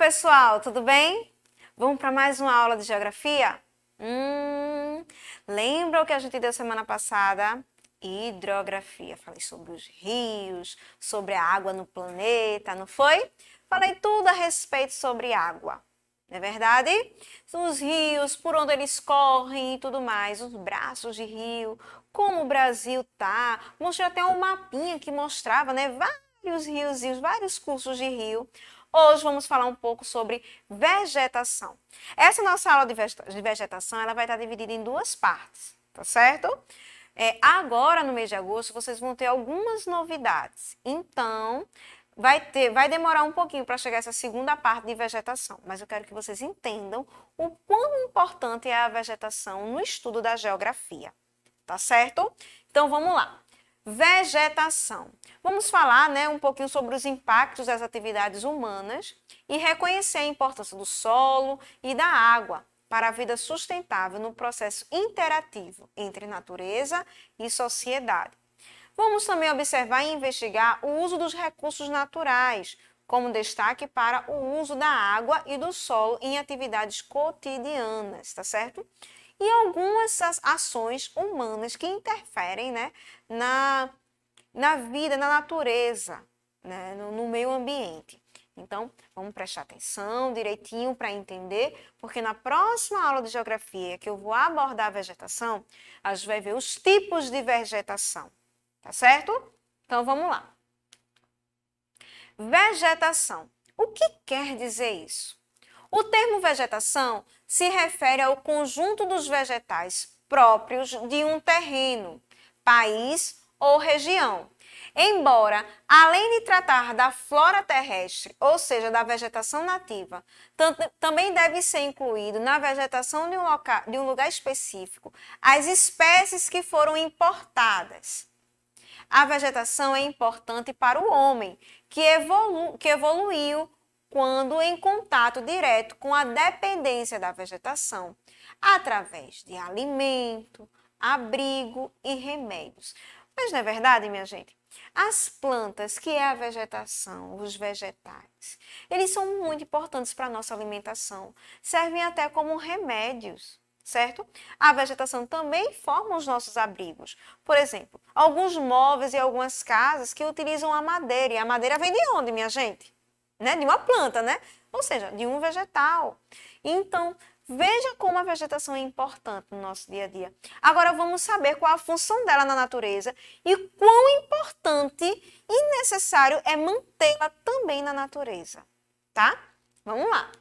pessoal, tudo bem? Vamos para mais uma aula de geografia? Lembra o que a gente deu semana passada? Hidrografia. Falei sobre os rios, sobre a água no planeta, não foi? Falei tudo a respeito sobre água, não é verdade? Os rios, por onde eles correm e tudo mais, os braços de rio, como o Brasil tá. Mostrei até um mapinha que mostrava, né? Vários riozinhos, vários cursos de rio. Hoje vamos falar um pouco sobre vegetação. Essa nossa aula de vegetação, ela vai estar dividida em duas partes, tá certo? Agora, no mês de agosto, vocês vão ter algumas novidades. Então, vai demorar um pouquinho para chegar essa segunda parte de vegetação, mas eu quero que vocês entendam o quão importante é a vegetação no estudo da geografia, tá certo? Então, vamos lá. Vegetação. Vamos falar, um pouquinho sobre os impactos das atividades humanas e reconhecer a importância do solo e da água para a vida sustentável no processo interativo entre natureza e sociedade. Vamos também observar e investigar o uso dos recursos naturais, como destaque para o uso da água e do solo em atividades cotidianas, tá certo? E algumas ações humanas que interferem, na vida, na natureza, no meio ambiente. Então, vamos prestar atenção direitinho para entender, porque na próxima aula de geografia que eu vou abordar a vegetação, a gente vai ver os tipos de vegetação, tá certo? Então, vamos lá. Vegetação. O que quer dizer isso? O termo vegetação se refere ao conjunto dos vegetais próprios de um terreno, país ou região. Embora, além de tratar da flora terrestre, ou seja, da vegetação nativa, também deve ser incluído na vegetação de um lugar específico as espécies que foram importadas. A vegetação é importante para o homem, que evoluiu quando em contato direto com a dependência da vegetação, através de alimento, abrigo e remédios. Mas não é verdade, minha gente? As plantas, que é a vegetação, os vegetais, eles são muito importantes para a nossa alimentação, servem até como remédios, certo? A vegetação também forma os nossos abrigos. Por exemplo, alguns móveis e algumas casas que utilizam a madeira, e a madeira vem de onde, minha gente? De uma planta, Ou seja, de um vegetal. Então, veja como a vegetação é importante no nosso dia a dia. Agora vamos saber qual a função dela na natureza e quão importante e necessário é mantê-la também na natureza, tá? Vamos lá.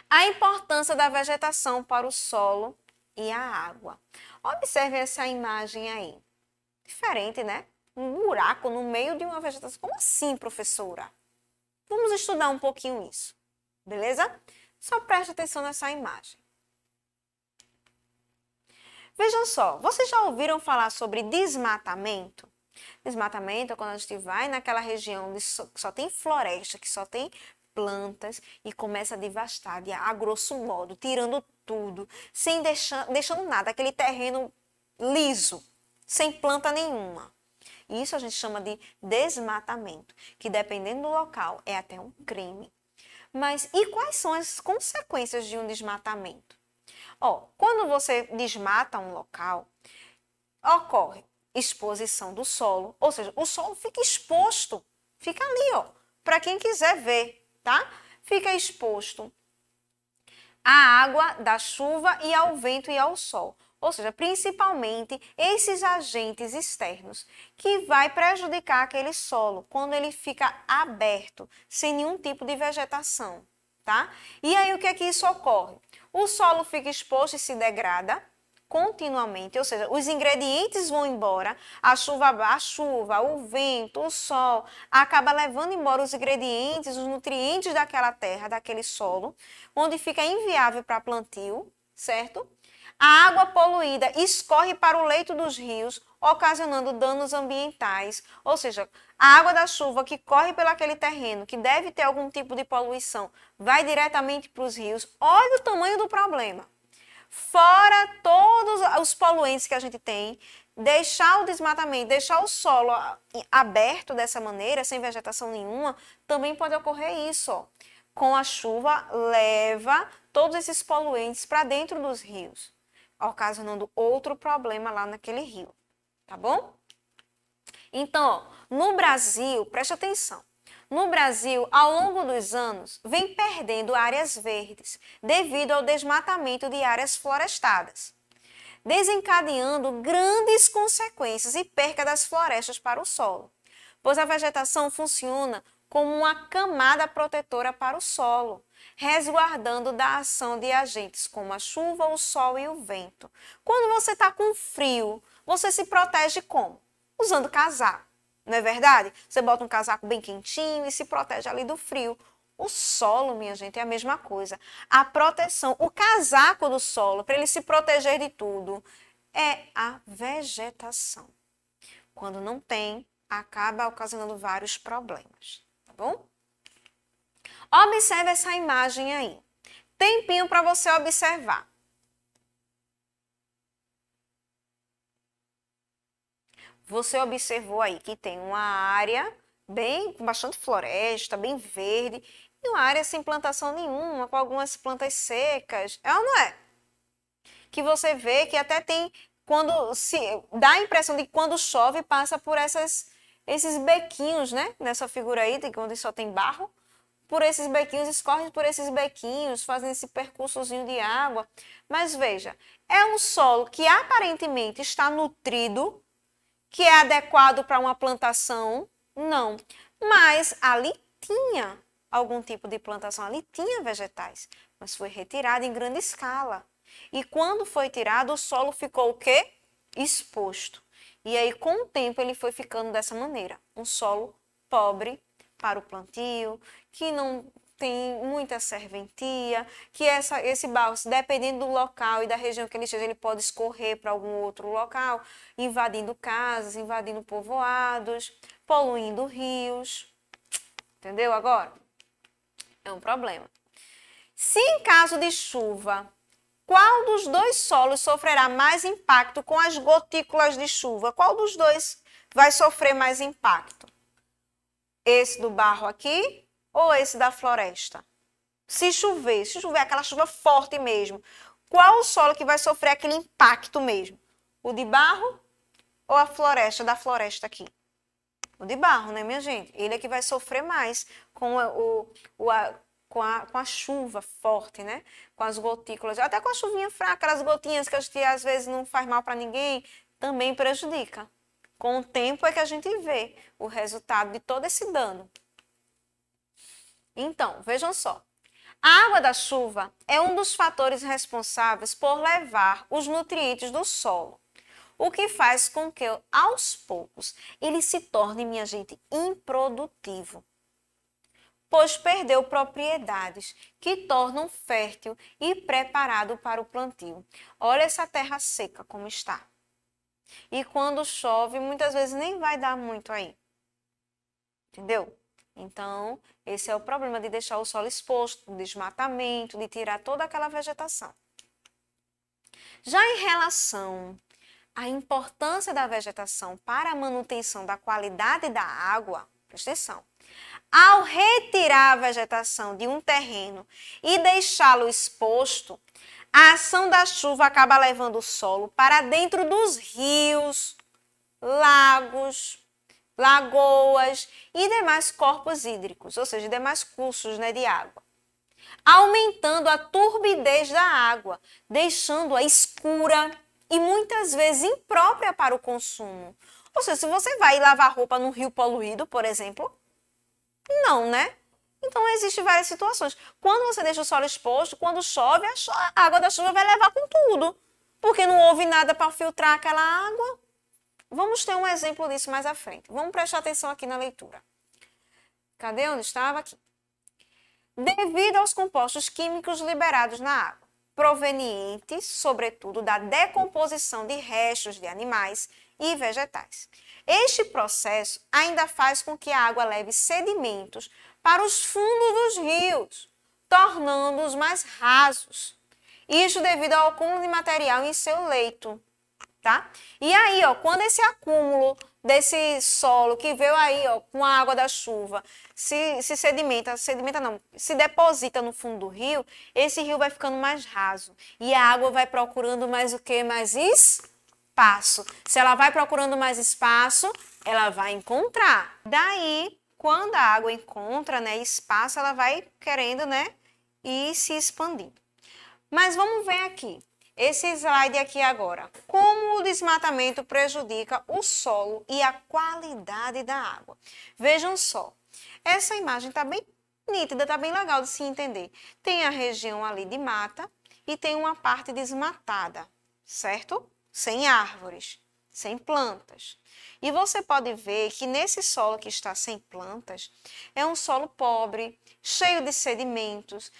A importância da vegetação para o solo e a água. Observe essa imagem aí. Diferente, Um buraco no meio de uma vegetação. Como assim, professora? Vamos estudar um pouquinho isso, beleza? Só preste atenção nessa imagem. Vejam só, vocês já ouviram falar sobre desmatamento? Desmatamento é quando a gente vai naquela região que só tem floresta, que só tem plantas e começa a devastar, a grosso modo, tirando tudo, sem deixando nada, aquele terreno liso, sem planta nenhuma. Isso a gente chama de desmatamento, que dependendo do local é até um crime. Mas e quais são as consequências de um desmatamento? Quando você desmata um local, ocorre exposição do solo, ou seja, o solo fica exposto, fica ali, para quem quiser ver, tá? Fica exposto à água da chuva e ao vento e ao sol. Ou seja, principalmente esses agentes externos que vai prejudicar aquele solo quando ele fica aberto, sem nenhum tipo de vegetação, tá? E aí o que é que isso ocorre? O solo fica exposto e se degrada continuamente, ou seja, os ingredientes vão embora, a chuva, o vento, o sol, acaba levando embora os ingredientes, os nutrientes daquela terra, daquele solo, onde fica inviável para plantio, certo? A água poluída escorre para o leito dos rios, ocasionando danos ambientais, ou seja, a água da chuva que corre pelo aquele terreno, que deve ter algum tipo de poluição, vai diretamente para os rios. Olha o tamanho do problema. Fora todos os poluentes que a gente tem, deixar o desmatamento, deixar o solo aberto dessa maneira, sem vegetação nenhuma, também pode ocorrer isso, com a chuva, leva todos esses poluentes para dentro dos rios, ocasionando outro problema lá naquele rio, tá bom? Então, ó, no Brasil, preste atenção, no Brasil, ao longo dos anos, vem perdendo áreas verdes devido ao desmatamento de áreas florestadas, desencadeando grandes consequências e perca das florestas para o solo, pois a vegetação funciona como uma camada protetora para o solo, resguardando da ação de agentes como a chuva, o sol e o vento. Quando você está com frio, você se protege como? Usando casaco, não é verdade? Você bota um casaco bem quentinho e se protege ali do frio. O solo, minha gente, é a mesma coisa. A proteção, o casaco do solo, para ele se proteger de tudo, é a vegetação. Quando não tem, acaba ocasionando vários problemas, tá bom? Observe essa imagem aí. Tempinho para você observar. Você observou aí que tem uma área bem com bastante floresta, bem verde, e uma área sem plantação nenhuma, com algumas plantas secas. É ou não é? Que você vê que até tem, quando se dá a impressão de que quando chove passa por esses bequinhos, né? Nessa figura aí, onde só tem barro, por esses bequinhos, escorre por esses bequinhos, fazendo esse percursozinho de água. Mas veja, é um solo que aparentemente está nutrido, que é adequado para uma plantação? Não. Mas ali tinha algum tipo de plantação, ali tinha vegetais, mas foi retirado em grande escala. E quando foi tirado, o solo ficou o quê? Exposto. E aí, com o tempo, ele foi ficando dessa maneira. Um solo pobre para o plantio, que não tem muita serventia, que esse barro, dependendo do local e da região que ele esteja, ele pode escorrer para algum outro local, invadindo casas, invadindo povoados, poluindo rios. Entendeu agora? É um problema. Se em caso de chuva, qual dos dois solos sofrerá mais impacto com as gotículas de chuva? Qual dos dois vai sofrer mais impacto? Esse do barro aqui ou esse da floresta? Se chover aquela chuva forte mesmo, qual o solo que vai sofrer aquele impacto mesmo? O de barro ou a floresta da floresta aqui? O de barro, né, minha gente? Ele é que vai sofrer mais com a chuva forte, né? Com as gotículas, até com a chuvinha fraca, aquelas gotinhas que às vezes não faz mal para ninguém, também prejudica. Com o tempo é que a gente vê o resultado de todo esse dano. Então, vejam só. A água da chuva é um dos fatores responsáveis por levar os nutrientes do solo, o que faz com que, aos poucos, ele se torne, minha gente, improdutivo, pois perdeu propriedades que tornam fértil e preparado para o plantio. Olha essa terra seca como está. E quando chove, muitas vezes nem vai dar muito aí. Entendeu? Então, esse é o problema de deixar o solo exposto, do desmatamento, de tirar toda aquela vegetação. Já em relação à importância da vegetação para a manutenção da qualidade da água, presta atenção. Ao retirar a vegetação de um terreno e deixá-lo exposto, a ação da chuva acaba levando o solo para dentro dos rios, lagos, lagoas e demais corpos hídricos, ou seja, demais cursos, né, de água, aumentando a turbidez da água, deixando-a escura e muitas vezes imprópria para o consumo. Ou seja, se você vai lavar roupa num rio poluído, por exemplo, não, né? Então, existem várias situações. Quando você deixa o solo exposto, quando chove, a água da chuva vai levar com tudo, porque não houve nada para filtrar aquela água. Vamos ter um exemplo disso mais à frente. Vamos prestar atenção aqui na leitura. Cadê onde estava? Aqui. Devido aos compostos químicos liberados na água, provenientes, sobretudo, da decomposição de restos de animais e vegetais. Este processo ainda faz com que a água leve sedimentos para os fundos dos rios, tornando-os mais rasos. Isto devido ao acúmulo de material em seu leito. tá? E aí, ó, quando esse acúmulo desse solo que veio aí, ó, com a água da chuva, se sedimenta não, se deposita no fundo do rio, esse rio vai ficando mais raso. E a água vai procurando mais o quê? Mais espaço. Se ela vai procurando mais espaço, ela vai encontrar. Daí, quando a água encontra, né, espaço, ela vai querendo, né, ir se expandindo. Mas vamos ver aqui. Esse slide aqui agora. Como o desmatamento prejudica o solo e a qualidade da água? Vejam só. Essa imagem está bem nítida, está bem legal de se entender. Tem a região ali de mata e tem uma parte desmatada, certo? Sem árvores, sem plantas. E você pode ver que nesse solo que está sem plantas, é um solo pobre, cheio de sedimentos,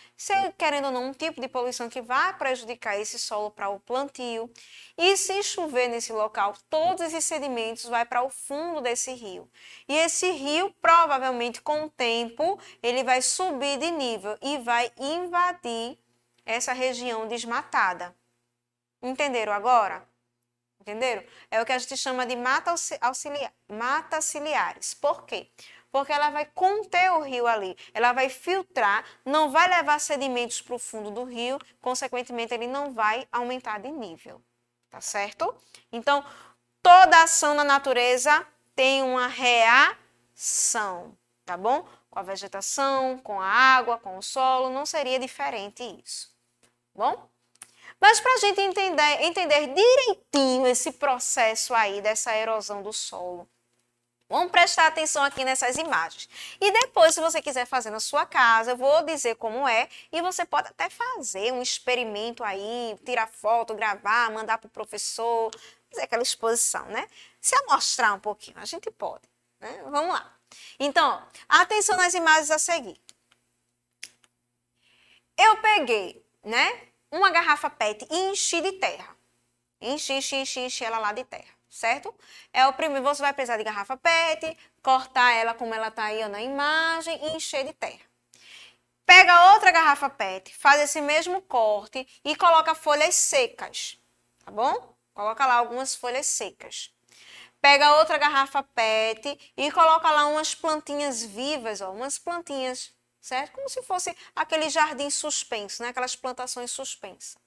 querendo ou não, um tipo de poluição que vai prejudicar esse solo para o plantio. E se chover nesse local, todos esses sedimentos vão para o fundo desse rio. E esse rio, provavelmente, com o tempo, ele vai subir de nível e vai invadir essa região desmatada. Entenderam agora? Entenderam? É o que a gente chama de mata ciliares. Por quê? Porque ela vai conter o rio ali, ela vai filtrar, não vai levar sedimentos para o fundo do rio, consequentemente ele não vai aumentar de nível, tá certo? Então, toda ação na natureza tem uma reação, tá bom? Com a vegetação, com a água, com o solo, não seria diferente isso, bom? Mas para a gente entender direitinho esse processo aí dessa erosão do solo, vamos prestar atenção aqui nessas imagens. E depois, se você quiser fazer na sua casa, eu vou dizer como é e você pode até fazer um experimento aí, tirar foto, gravar, mandar para o professor, fazer aquela exposição, né? Se amostrar um pouquinho, a gente pode, né? Vamos lá. Então, atenção nas imagens a seguir. Eu peguei, né, uma garrafa PET e enchi de terra. Enchi ela lá de terra, certo? É o primeiro, você vai precisar de garrafa PET, cortar ela como ela tá aí ó, na imagem e encher de terra. Pega outra garrafa PET, faz esse mesmo corte e coloca folhas secas, tá bom? Coloca lá algumas folhas secas. Pega outra garrafa PET e coloca lá umas plantinhas vivas, ó, umas plantinhas, certo? Como se fosse aquele jardim suspenso, né? Aquelas plantações suspensas.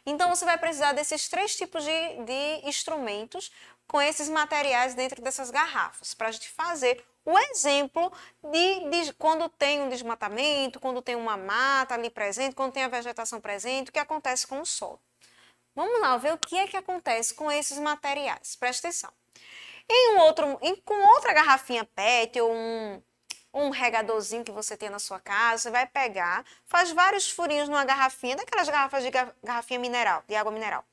Então, você vai precisar desses três tipos de instrumentos com esses materiais dentro dessas garrafas, para a gente fazer o exemplo de quando tem um desmatamento, quando tem uma mata ali presente, quando tem a vegetação presente, o que acontece com o solo. Vamos lá ver o que é que acontece com esses materiais. Presta atenção. Com outra garrafinha PET ou um regadorzinho que você tem na sua casa, você vai pegar, faz vários furinhos numa garrafinha, daquelas garrafas de garrafinha mineral, de água mineral.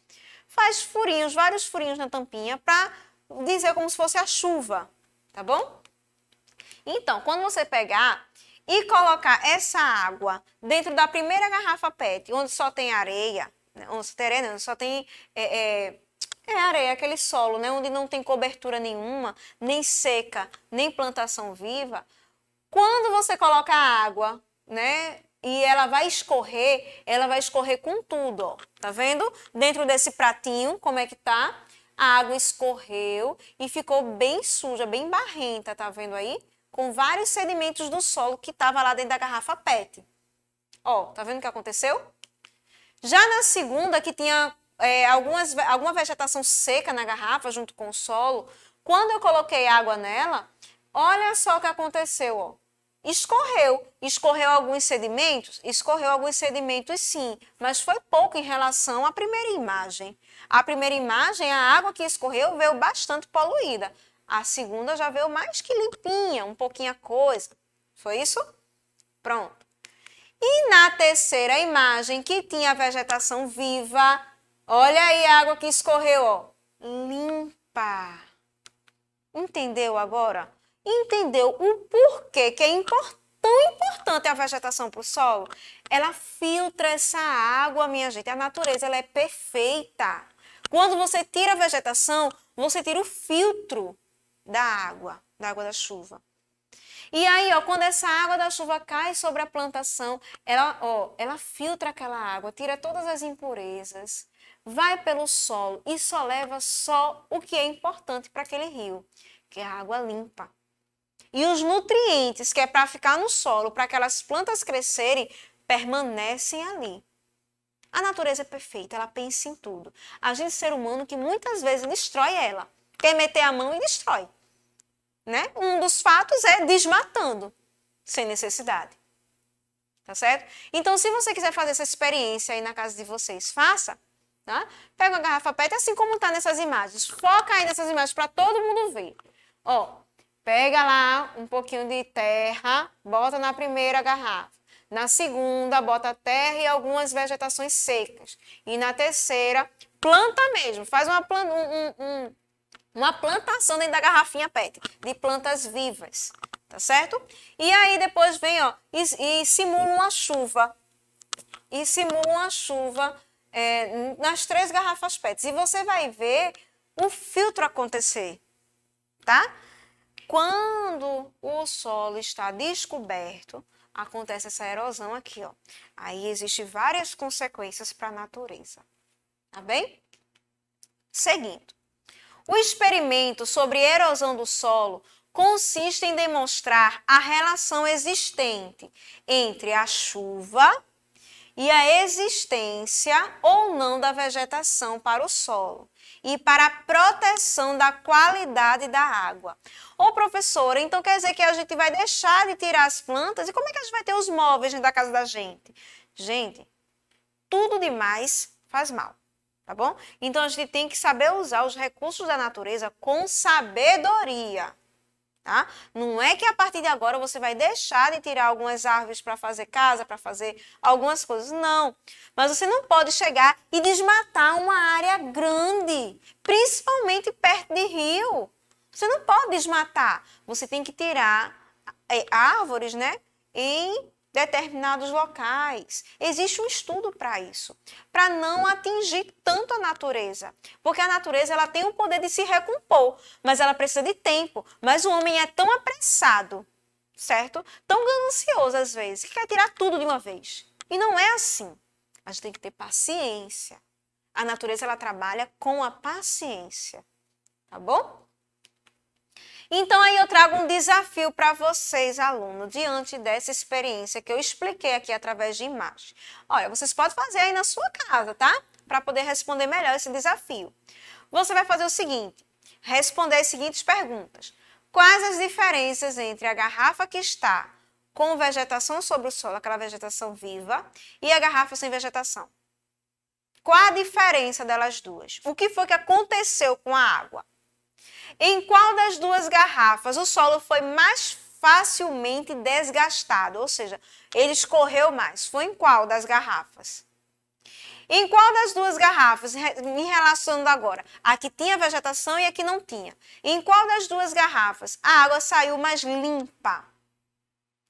Faz furinhos, vários furinhos na tampinha para dizer como se fosse a chuva, tá bom? Então, quando você pegar e colocar essa água dentro da primeira garrafa PET, onde só tem areia, onde só tem areia, aquele solo, né, onde não tem cobertura nenhuma, nem seca, nem plantação viva. Quando você coloca a água, né, e ela vai escorrer com tudo, ó. Tá vendo? Dentro desse pratinho, como é que tá? A água escorreu e ficou bem suja, bem barrenta, tá vendo aí? Com vários sedimentos do solo que tava lá dentro da garrafa PET. Ó, tá vendo o que aconteceu? Já na segunda, que tinha alguma vegetação seca na garrafa junto com o solo, quando eu coloquei água nela, olha só o que aconteceu, ó. Escorreu alguns sedimentos? Escorreu alguns sedimentos sim, mas foi pouco em relação à primeira imagem. A primeira imagem, a água que escorreu veio bastante poluída. A segunda já veio mais que limpinha, um pouquinho a coisa. Foi isso? Pronto. E na terceira imagem, que tinha a vegetação viva, olha aí a água que escorreu, ó, limpa. Entendeu agora? Entendeu o porquê que é tão importante a vegetação para o solo? Ela filtra essa água, minha gente. A natureza ela é perfeita. Quando você tira a vegetação, você tira o filtro da água da chuva. E aí, ó, quando essa água da chuva cai sobre a plantação, ela filtra aquela água, tira todas as impurezas, vai pelo solo e só leva só o que é importante para aquele rio, que é a água limpa. E os nutrientes que é para ficar no solo, para aquelas plantas crescerem, permanecem ali. A natureza é perfeita, ela pensa em tudo. A gente, ser humano, que muitas vezes destrói ela. Quer meter a mão e destrói. Né? Um dos fatos é desmatando, sem necessidade. Tá certo? Então, se você quiser fazer essa experiência aí na casa de vocês, faça. Tá? Pega uma garrafa PET, assim como está nessas imagens. Foca aí nessas imagens para todo mundo ver. Ó, pega lá um pouquinho de terra, bota na primeira garrafa. Na segunda, bota terra e algumas vegetações secas. E na terceira, planta mesmo. Faz uma plantação dentro da garrafinha PET, de plantas vivas. Tá certo? E aí depois vem, ó, e simula uma chuva. E simula uma chuva nas 3 garrafas PET. E você vai ver o filtro acontecer. Tá? Quando o solo está descoberto, acontece essa erosão aqui, ó. Aí existem várias consequências para a natureza. Tá bem? Seguindo. O experimento sobre erosão do solo consiste em demonstrar a relação existente entre a chuva e a existência ou não da vegetação para o solo e para a proteção da qualidade da água. Ô, professora, então quer dizer que a gente vai deixar de tirar as plantas? E como é que a gente vai ter os móveis dentro da casa da gente? Gente, tudo demais faz mal, tá bom? Então a gente tem que saber usar os recursos da natureza com sabedoria. Tá? Não é que a partir de agora você vai deixar de tirar algumas árvores para fazer casa, para fazer algumas coisas. Não. Mas você não pode chegar e desmatar uma área grande, principalmente perto de rio. Você não pode desmatar. Você tem que tirar árvores, né, em determinados locais. Existe um estudo para isso, para não atingir tanto a natureza, porque a natureza ela tem o poder de se recompor, mas ela precisa de tempo. Mas o homem é tão apressado, certo? Tão ganancioso às vezes, que quer tirar tudo de uma vez. E não é assim. A gente tem que ter paciência. A natureza ela trabalha com a paciência, tá bom? Então, aí eu trago um desafio para vocês, alunos, diante dessa experiência que eu expliquei aqui através de imagem. Olha, vocês podem fazer aí na sua casa, tá? Para poder responder melhor esse desafio. Você vai fazer o seguinte, responder as seguintes perguntas. Quais as diferenças entre a garrafa que está com vegetação sobre o solo, aquela vegetação viva, e a garrafa sem vegetação? Qual a diferença delas duas? O que foi que aconteceu com a água? Em qual das 2 garrafas o solo foi mais facilmente desgastado? Ou seja, ele escorreu mais. Foi em qual das garrafas? Em qual das 2 garrafas, me relacionando agora, a que tinha vegetação e a que não tinha? Em qual das 2 garrafas a água saiu mais limpa?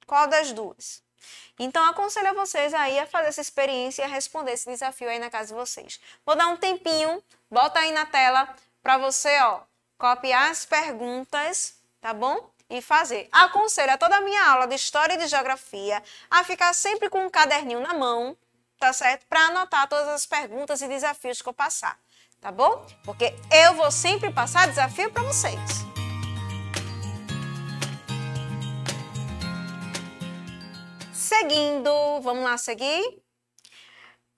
Qual das 2? Então, aconselho a vocês aí a fazer essa experiência e a responder esse desafio aí na casa de vocês. Vou dar um tempinho, bota aí na tela para você, ó, copiar as perguntas, tá bom? E fazer. Aconselho a toda a minha aula de História e de Geografia a ficar sempre com um caderninho na mão, tá certo? Para anotar todas as perguntas e desafios que eu passar, tá bom? Porque eu vou sempre passar desafio para vocês. Seguindo, vamos lá seguir?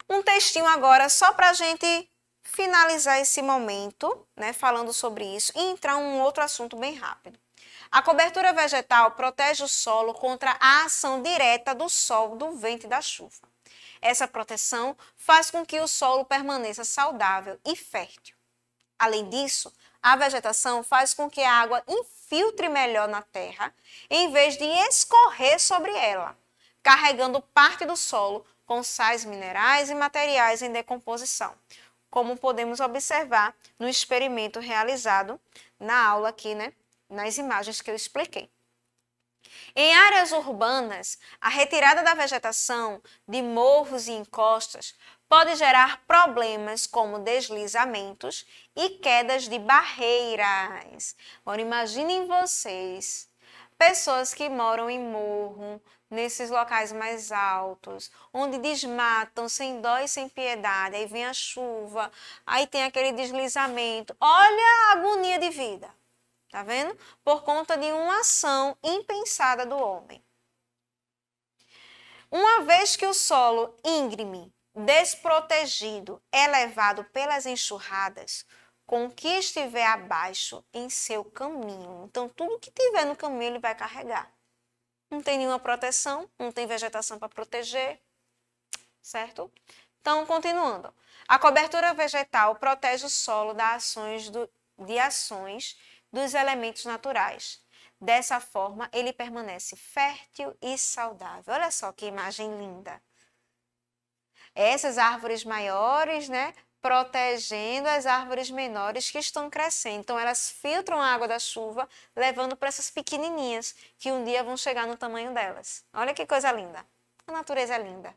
Um textinho agora só para a gente finalizar esse momento, né, falando sobre isso e entrar em um outro assunto bem rápido. A cobertura vegetal protege o solo contra a ação direta do sol, do vento e da chuva. Essa proteção faz com que o solo permaneça saudável e fértil. Além disso, a vegetação faz com que a água infiltre melhor na terra, em vez de escorrer sobre ela, carregando parte do solo com sais minerais e materiais em decomposição, como podemos observar no experimento realizado na aula aqui, né, nas imagens que eu expliquei. Em áreas urbanas, a retirada da vegetação de morros e encostas pode gerar problemas como deslizamentos e quedas de barreiras. Agora imaginem vocês pessoas que moram em morro, nesses locais mais altos, onde desmatam sem dó e sem piedade, aí vem a chuva, aí tem aquele deslizamento. Olha a agonia de vida, tá vendo? Por conta de uma ação impensada do homem. Uma vez que o solo íngreme, desprotegido, é levado pelas enxurradas, com o que estiver abaixo em seu caminho. Então, tudo que tiver no caminho, ele vai carregar. Não tem nenhuma proteção, não tem vegetação para proteger, certo? Então, continuando. A cobertura vegetal protege o solo de ações dos elementos naturais. Dessa forma, ele permanece fértil e saudável. Olha só que imagem linda. Essas árvores maiores, né, protegendo as árvores menores que estão crescendo. Então, elas filtram a água da chuva, levando para essas pequenininhas, que um dia vão chegar no tamanho delas. Olha que coisa linda. A natureza é linda.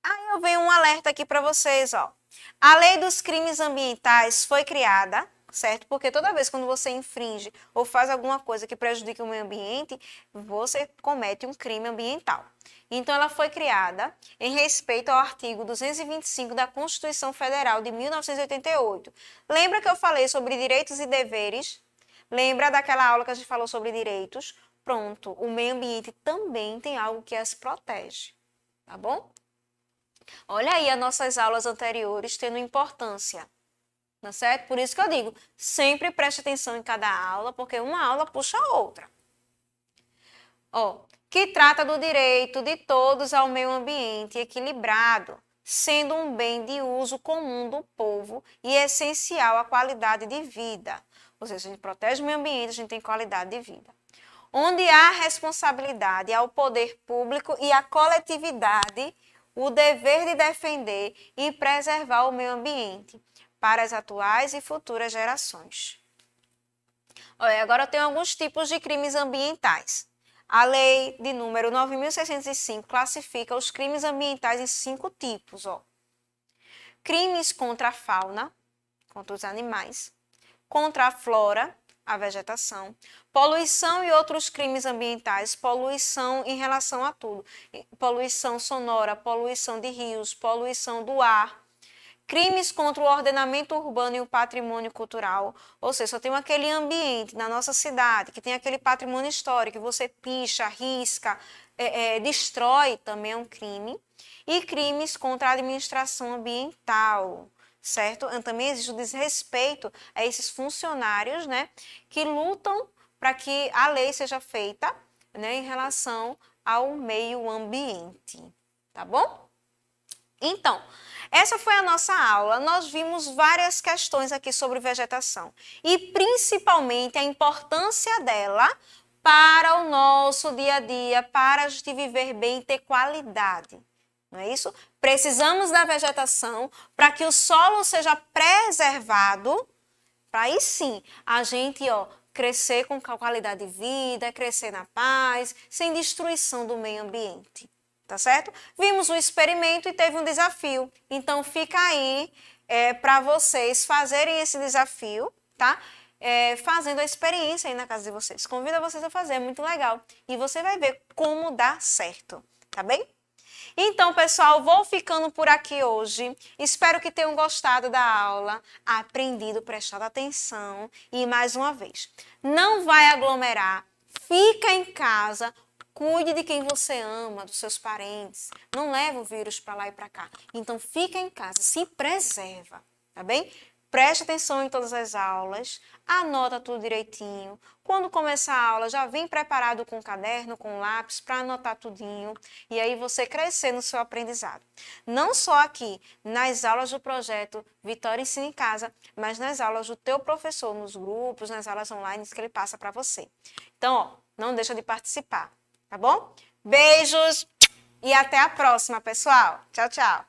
Aí eu venho um alerta aqui para vocês, ó. A lei dos crimes ambientais foi criada, certo? Porque toda vez quando você infringe ou faz alguma coisa que prejudique o meio ambiente, você comete um crime ambiental. Então, ela foi criada em respeito ao artigo 225 da Constituição Federal de 1988. Lembra que eu falei sobre direitos e deveres? Lembra daquela aula que a gente falou sobre direitos? Pronto, o meio ambiente também tem algo que as protege, tá bom? Olha aí as nossas aulas anteriores tendo importância, tá certo? Por isso que eu digo, sempre preste atenção em cada aula, porque uma aula puxa a outra. Ó, que trata do direito de todos ao meio ambiente equilibrado, sendo um bem de uso comum do povo e essencial à qualidade de vida. Ou seja, a gente protege o meio ambiente, a gente tem qualidade de vida. Onde há responsabilidade ao poder público e à coletividade o dever de defender e preservar o meio ambiente para as atuais e futuras gerações. Olha, agora eu tenho alguns tipos de crimes ambientais. A lei de número 9.605 classifica os crimes ambientais em 5 tipos. Ó. Crimes contra a fauna, contra os animais, contra a flora, a vegetação, poluição e outros crimes ambientais, poluição em relação a tudo, poluição sonora, poluição de rios, poluição do ar, crimes contra o ordenamento urbano e o patrimônio cultural, ou seja, só tem aquele ambiente na nossa cidade, que tem aquele patrimônio histórico, que você picha, risca, destrói, também é um crime, e crimes contra a administração ambiental, certo? Também existe o desrespeito a esses funcionários, né, que lutam para que a lei seja feita, né, em relação ao meio ambiente, tá bom? Então, essa foi a nossa aula. Nós vimos várias questões aqui sobre vegetação e principalmente a importância dela para o nosso dia a dia, para a gente viver bem e ter qualidade. Não é isso? Precisamos da vegetação para que o solo seja preservado, para aí sim a gente crescer com qualidade de vida, crescer na paz, sem destruição do meio ambiente. Tá certo? Vimos um experimento e teve um desafio. Então, fica aí para vocês fazerem esse desafio, tá? Fazendo a experiência aí na casa de vocês. Convido vocês a fazer, é muito legal. E você vai ver como dá certo, tá bem? Então, pessoal, vou ficando por aqui hoje. Espero que tenham gostado da aula, aprendido, prestado atenção. E mais uma vez, não vai aglomerar, fica em casa, cuide de quem você ama, dos seus parentes. Não leva o vírus para lá e para cá. Então, fica em casa, se preserva, tá bem? Preste atenção em todas as aulas, anota tudo direitinho. Quando começar a aula, já vem preparado com caderno, com lápis, para anotar tudinho. E aí você crescer no seu aprendizado. Não só aqui, nas aulas do projeto Vitória Ensina em Casa, mas nas aulas do teu professor, nos grupos, nas aulas online que ele passa para você. Então, não deixa de participar, tá bom? Beijos e até a próxima, pessoal. Tchau, tchau.